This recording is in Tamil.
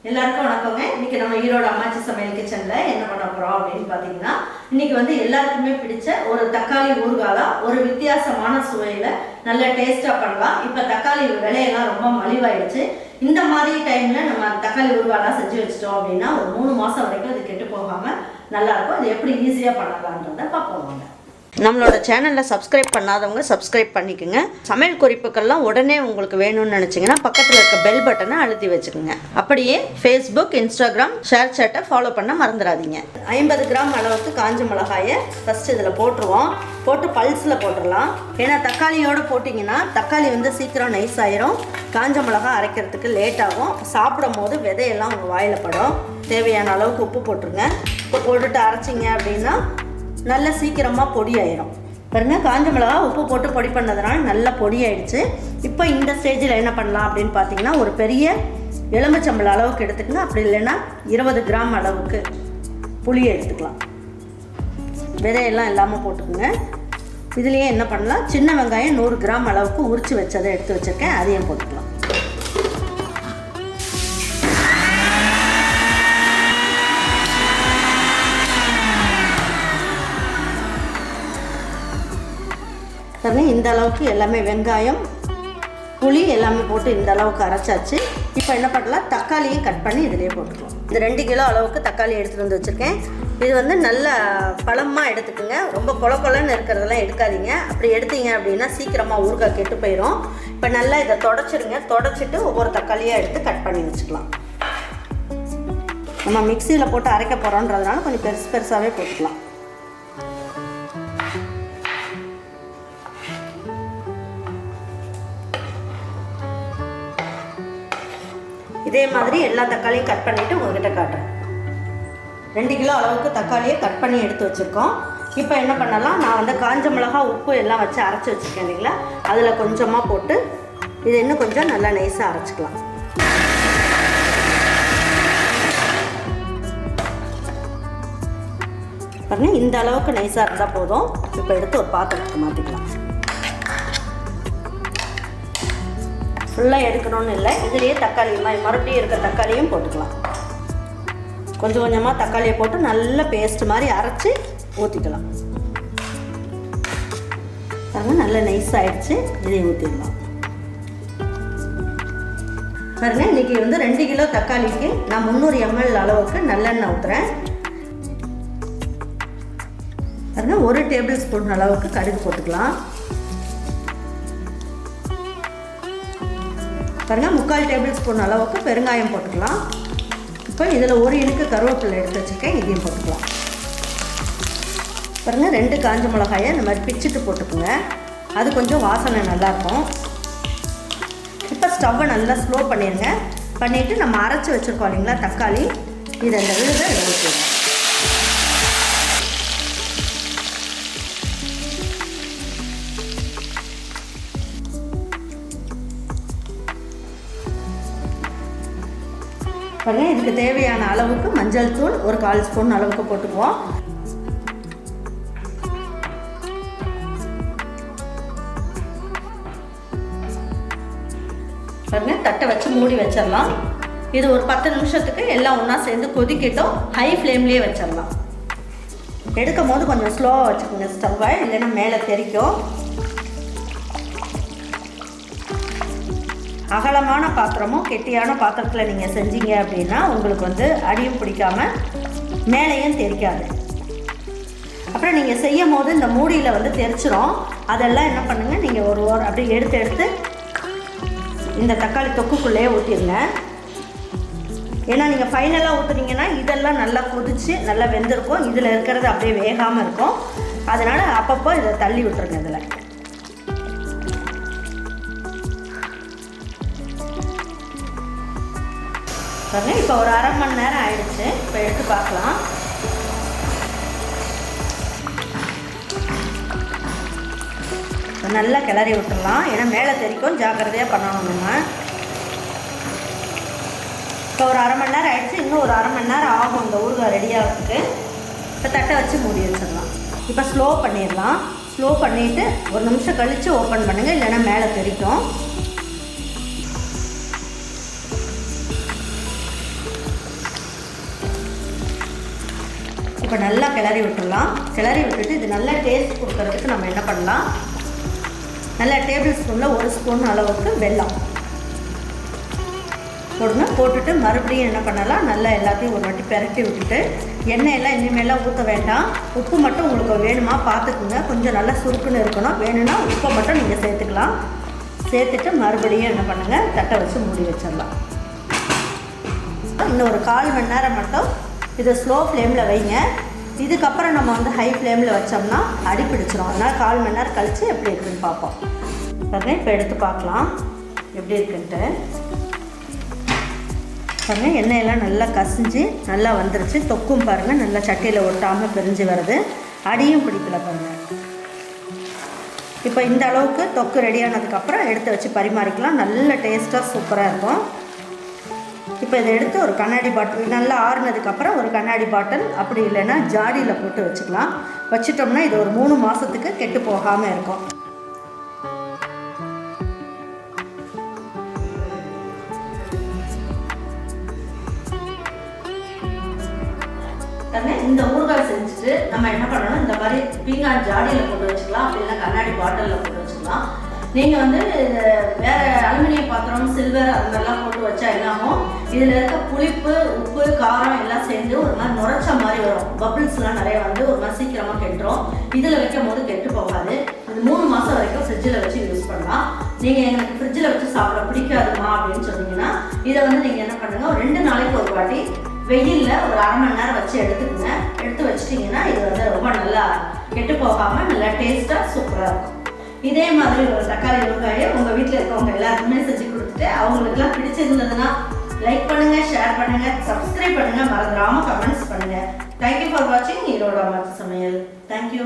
எல்லாருக்கும் வணக்கங்க. இன்னைக்கு நம்ம ஈரோடு அம்மாச்சி சமையல் கிச்சன்ல என்ன பண்ண போறோம் அப்படின்னு பாத்தீங்கன்னா, இன்னைக்கு வந்து எல்லாருக்குமே பிடிச்ச ஒரு தக்காளி ஊறுகாய் ஒரு வித்தியாசமான சுவையில நல்ல டேஸ்டா பண்ணலாம். இப்ப தக்காளி விலையெல்லாம் ரொம்ப மலிவாயிடுச்சு. இந்த மாதிரி டைம்ல நம்ம தக்காளி ஊறுகாய் செஞ்சு வச்சிட்டோம் அப்படின்னா ஒரு 3 மாசம் வரைக்கும் இது கெட்டு போகாம நல்லா இருக்கும். இது எப்படி ஈஸியா பண்ணலாம்ன்றத பார்ப்போம். நம்மளோட சேனலில் சப்ஸ்கிரைப் பண்ணாதவங்க சப்ஸ்கிரைப் பண்ணிக்கோங்க. சமையல் குறிப்புக்கள்லாம் உடனே உங்களுக்கு வேணும்னு நினச்சிங்கன்னா பக்கத்தில் இருக்க பெல் பட்டனை அழுத்தி வச்சுக்கோங்க. அப்படியே ஃபேஸ்புக், இன்ஸ்டாகிராம், ஷேர் சேட்டை ஃபாலோ பண்ண மறந்துடாதீங்க. 50 கிராம் அளவுக்கு காஞ்ச மிளகாயை ஃபஸ்ட்டு இதில் போட்டுருவோம். போட்டு பல்ஸில் போட்டுடலாம். ஏன்னா தக்காளியோடு போட்டிங்கன்னா தக்காளி வந்து சீக்கிரம் நைஸ் ஆயிரும். காஞ்ச மிளகா அரைக்கிறதுக்கு லேட் ஆகும். சாப்பிடும் போது விதையெல்லாம் உங்கள் வாயில் படும். தேவையான அளவுக்கு உப்பு போட்டுருங்க. உப்பு போட்டுட்டு அரைச்சிங்க அப்படின்னா நல்லா சீக்கிரமாக பொடி ஆயிடும். பாருங்க, காஞ்ச மிளகா உப்பு போட்டு பொடி பண்ணதுனால நல்லா பொடி ஆயிடுச்சு. இப்போ இந்த ஸ்டேஜில் என்ன பண்ணலாம் அப்படின்னு பார்த்தீங்கன்னா, ஒரு பெரிய எலுமிச்சம்பழம் அளவுக்கு எடுத்துக்கங்க. அப்படி இல்லைன்னா 20 கிராம் அளவுக்கு புளியை எடுத்துக்கலாம். விதையெல்லாம் இல்லாமல் போட்டுக்குங்க. இதுலேயே என்ன பண்ணலாம், சின்ன வெங்காயம் 100 கிராம் அளவுக்கு உரித்து வச்சதை எடுத்து வச்சுருக்கேன், அதையும் போட்டுக்கலாம். இந்த அளவுக்கு எல்லாமே வெங்காயம், புளி எல்லாமே போட்டு இந்த அளவுக்கு அரைச்சாச்சு. இப்போ என்ன பண்ணலாம், தக்காளியும் கட் பண்ணி இதிலே போட்டுக்கலாம். இந்த 2 கிலோ அளவுக்கு தக்காளி எடுத்துகிட்டு வந்து வச்சுருக்கேன். இது வந்து நல்ல பழமாக எடுத்துக்கோங்க. ரொம்ப கொலன்னு இருக்கிறதெல்லாம் எடுக்காதீங்க. அப்படி எடுத்தீங்க அப்படின்னா சீக்கிரமாக ஊறுகாய் கெட்டு போயிடும். இப்போ நல்லா இதை தொடச்சிடுங்க. தொடச்சிட்டு ஒவ்வொரு தக்காளியாக எடுத்து கட் பண்ணி வச்சுக்கலாம். நம்ம மிக்சியில் போட்டு அரைக்க போகிறோன்றதுனால கொஞ்சம் பெருசாகவே போட்டுக்கலாம். இதே மாதிரி எல்லா தக்காளியும் கட் பண்ணிவிட்டு உங்கள்கிட்ட காட்டுறேன். 2 கிலோ அளவுக்கு தக்காளியை கட் பண்ணி எடுத்து வச்சுருக்கோம். இப்போ என்ன பண்ணலாம், நான் வந்து காஞ்ச மிளகா உப்பு எல்லாம் வச்சு அரைச்சி வச்சுருக்கேன் இல்லைங்களா, அதில் கொஞ்சமாக போட்டு இது இன்னும் கொஞ்சம் நல்லா நைஸாக அரைச்சிக்கலாம். பாருங்கள், இந்த அளவுக்கு நைஸாக இருந்தால் போதும். இப்போ எடுத்து ஒரு பாத்திரத்துக்கு மாற்றிக்கலாம். ஃபுல்லாக எடுக்கணும்னு இல்லை, இதுலேயே தக்காளி மறுபடியும் இருக்க தக்காளியும் போட்டுக்கலாம். கொஞ்சம் கொஞ்சமாக தக்காளியை போட்டு நல்ல பேஸ்ட் மாதிரி அரைச்சி ஊற்றிக்கலாம். பாருங்கள், நல்ல நைஸ் ஆகிடுச்சு. இதையும் ஊற்றிடலாம். பாருங்கள், இன்றைக்கி வந்து 2 கிலோ தக்காளிக்கு நான் 300 ml அளவுக்கு நல்லெண்ணெய் ஊற்றுறேன். பாருங்கள், 1 டேபிள் ஸ்பூன் அளவுக்கு கடுகு போட்டுக்கலாம். பாருங்கள், 3/4 டேபிள் ஸ்பூன் அளவுக்கு பெருங்காயம் போட்டுக்கலாம். இப்போ இதில் 1 இனுக்கு கருவேப்பிலை எடுத்து வச்சுருக்கேன், இதையும் போட்டுக்கலாம். பாருங்கள், 2 காஞ்ச மிளகாயை இந்த மாதிரி பிச்சுட்டு போட்டுக்கோங்க. அது கொஞ்சம் வாசனை நல்லாயிருக்கும். இப்போ ஸ்டவ்வை நல்லா ஸ்லோ பண்ணிடுங்க. பண்ணிவிட்டு நம்ம அரைச்சி வச்சுருக்கோம் இல்லைங்களா தக்காளி, இதை இந்த விழுதை ஊற்றிடுங்க. பாருங்கள், இதுக்கு தேவையான அளவுக்கு மஞ்சள் தூள் ஒரு 1/4 ஸ்பூன் அளவுக்கு போட்டுக்குவோம். பாருங்கள், தட்டை வச்சு மூடி வச்சிடலாம். இது ஒரு 10 நிமிஷத்துக்கு எல்லாம் ஒன்றா சேர்ந்து கொதிக்கட்டும். ஹை ஃப்ளேம்லேயே வச்சிடலாம். எடுக்கும் போது கொஞ்சம் ஸ்லோவாக வச்சுக்கோங்க ஸ்டவ்வை, இல்லைன்னா மேலே தெறிக்கும். அகலமான பாத்திரமும் கெட்டியான பாத்திரத்தில் நீங்கள் செஞ்சீங்க அப்படின்னா உங்களுக்கு வந்து அடியும் பிடிக்காமல் மேலேயும் தெரிக்காது. அப்புறம் நீங்கள் செய்யும் போது இந்த மூடியில் வந்து தெரிச்சிரும். அதெல்லாம் என்ன பண்ணுங்கள், நீங்கள் ஒரு அப்படியே எடுத்து இந்த தக்காளி தொக்குக்குள்ளேயே ஊற்றிடுங்க. ஏன்னா நீங்கள் ஃபைனலாக ஊற்றுனீங்கன்னா இதெல்லாம் நல்லா கொதித்து நல்லா வெந்திருக்கும். இதில் இருக்கிறது அப்படியே வேகாமல் இருக்கும். அதனால் அப்பப்போ இதை தள்ளி விட்டுருங்க. இதில் பாருங்கள், இப்போ ஒரு 1/2 மணி நேரம் ஆயிடுச்சு. இப்போ எடுத்து பார்க்கலாம். நல்லா கிளறி விட்டுடலாம். ஏன்னா மேலே தெரிக்கும், ஜாக்கிரதையாக பண்ணணும் நம்ம. இப்போ ஒரு 1/2 மணி நேரம் ஆயிடுச்சு. இன்னும் ஒரு 1/2 மணி நேரம் ஆகும் இந்த ஊறுகாய் ரெடி ஆகிறதுக்கு. இப்போ தட்டை வச்சு மூடி வச்சிடலாம். இப்போ ஸ்லோ பண்ணிடலாம். ஸ்லோ பண்ணிவிட்டு 1 நிமிஷம் கழித்து ஓப்பன் பண்ணுங்கள், இல்லைன்னா மேலே தெரிக்கும். இப்போ நல்லா கிளறி விட்டுடலாம். கிளறி விட்டுட்டு இது நல்லா டேஸ்ட் கொடுக்கறதுக்கு நம்ம என்ன பண்ணலாம், நல்லா டேபிள் ஸ்பூனில் 1 ஸ்பூன் அளவுக்கு வெல்லம் போடுங்க. போட்டுட்டு மறுபடியும் என்ன பண்ணலாம், நல்லா எல்லாத்தையும் ஒரு வாட்டி பெரட்டி விட்டுட்டு எண்ணெயெல்லாம் இனிமேலாம் ஊற்ற வேண்டாம். உப்பு மட்டும் உங்களுக்கு வேணுமா பார்த்துக்குங்க. கொஞ்சம் நல்லா சுருக்குன்னு இருக்கணும். வேணும்னா உப்பை மட்டும் நீங்கள் சேர்த்துக்கலாம். சேர்த்துட்டு மறுபடியும் என்ன பண்ணுங்கள், தட்டை வச்சு மூடி வச்சிடலாம். இன்னும் ஒரு 1/4 மணி நேரம் மட்டும் இதை ஸ்லோ ஃப்ளேமில் வைங்க. இதுக்கப்புறம் நம்ம வந்து ஹை ஃப்ளேமில் வச்சோம்னா அடி பிடிச்சிரும். அதனால் 1/4 மணி நேரம் கழித்து எப்படி இருக்குன்னு பார்ப்போம். பாருங்கள், இப்போ எடுத்து பார்க்கலாம் எப்படி இருக்குன்ட்டு. பாருங்கள், எண்ணெயெல்லாம் நல்லா கசிஞ்சு நல்லா வந்துருச்சு. தொக்கும் பாருங்கள் நல்லா சட்டியில் ஒட்டாமல் பிரிஞ்சு வருது. அடியும் பிடிக்கல பாருங்கள். இப்போ இந்த அளவுக்கு தொக்கு ரெடியானதுக்கப்புறம் எடுத்து வச்சு பரிமாறிக்கலாம். நல்ல டேஸ்ட்டாக சூப்பராக இருக்கும். இப்போ இதை எடுத்து ஒரு கண்ணாடி பாட்டில், நல்லா ஆறுனதுக்கப்புறம் ஒரு கண்ணாடி பாட்டில், அப்படி இல்லைன்னா ஜாடியில் போட்டு வச்சுக்கலாம். வச்சிட்டோம்னா இது ஒரு 3 மாதத்துக்கு கெட்டு போகாமல் இருக்கும். இந்த ஊறுகாய் செஞ்சுட்டு நம்ம என்ன பண்ணணும், இந்த மாதிரி பீங்கான் ஜாடியில் போட்டு வச்சுக்கலாம். அப்படி இல்லைன்னா கண்ணாடி பாட்டிலில் போட்டு வச்சுக்கலாம். நீங்கள் வந்து வேறு அலுமினியம் பாத்திரம், சில்வர் அது மாதிரிலாம் போட்டு வச்சா என்னாகும், இதில் இருக்க புளிப்பு, உப்பு, காரம் எல்லாம் சேர்ந்து ஒரு மாதிரி நுரைச்ச மாதிரி வரும். பபிள்ஸ்லாம் நிறைய வந்து ஒரு மாதிரி சீக்கிரமாக கெட்டுரும். இதில் வைக்கும் போது கெட்டு போகாது. இது 3 மாதம் வரைக்கும் ஃப்ரிட்ஜில் வச்சு யூஸ் பண்ணலாம். நீங்கள் எனக்கு ஃப்ரிட்ஜில் வச்சு சாப்பிட பிடிக்காதுமா அப்படின்னு சொன்னீங்கன்னா இதை வந்து நீங்கள் என்ன பண்ணுங்கள், ஒரு 2 நாளைக்கு ஒரு வாட்டி வெயிலில் ஒரு 1/2 மணி நேரம் வச்சு எடுத்துக்கோங்க. எடுத்து வச்சிட்டிங்கன்னா இது வந்து ரொம்ப நல்லா கெட்டு போகாமல் நல்லா டேஸ்ட்டாக சூப்பராக இருக்கும். இதே மாதிரி ஒரு தக்காளி ஊறுகாயை உங்கள் வீட்டில் இருக்கவங்க எல்லாருக்குமே செஞ்சு கொடுத்துட்டு அவங்களுக்குலாம் பிடிச்சிருந்ததுன்னா லைக் பண்ணுங்கள், ஷேர் பண்ணுங்கள், சப்ஸ்கிரைப் பண்ணுங்கள், மறந்துடாமல் கமெண்ட்ஸ் பண்ணுங்கள். தேங்க்யூ ஃபார் வாட்சிங் ஈரோடு அம்மாச்சி சமையல். தேங்க்யூ.